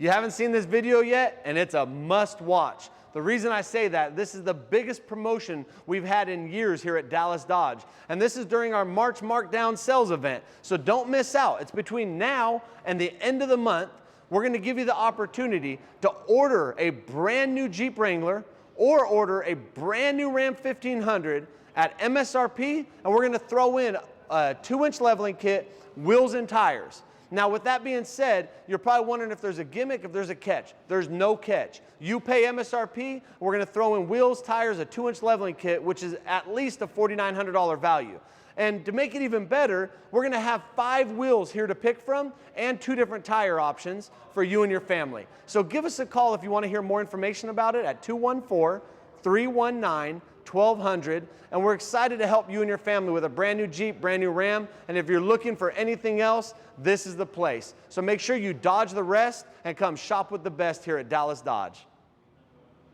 You haven't seen this video yet, and it's a must watch. The reason I say that, this is the biggest promotion we've had in years here at Dallas Dodge. And this is during our March Markdown Sales event. So don't miss out. It's between now and the end of the month. We're going to give you the opportunity to order a brand new Jeep Wrangler or order a brand new Ram 1500 at MSRP, and we're going to throw in a 2-inch leveling kit, wheels and tires. Now, with that being said, you're probably wondering if there's a gimmick, if there's a catch. There's no catch. You pay MSRP, we're going to throw in wheels, tires, a 2-inch leveling kit, which is at least a $4,900 value. And to make it even better, we're going to have 5 wheels here to pick from and 2 different tire options for you and your family. So give us a call if you want to hear more information about it at 214-319-1200. And we're excited to help you and your family with a brand new Jeep, brand new Ram. And if you're looking for anything else, this is the place. So make sure you dodge the rest and come shop with the best here at Dallas Dodge.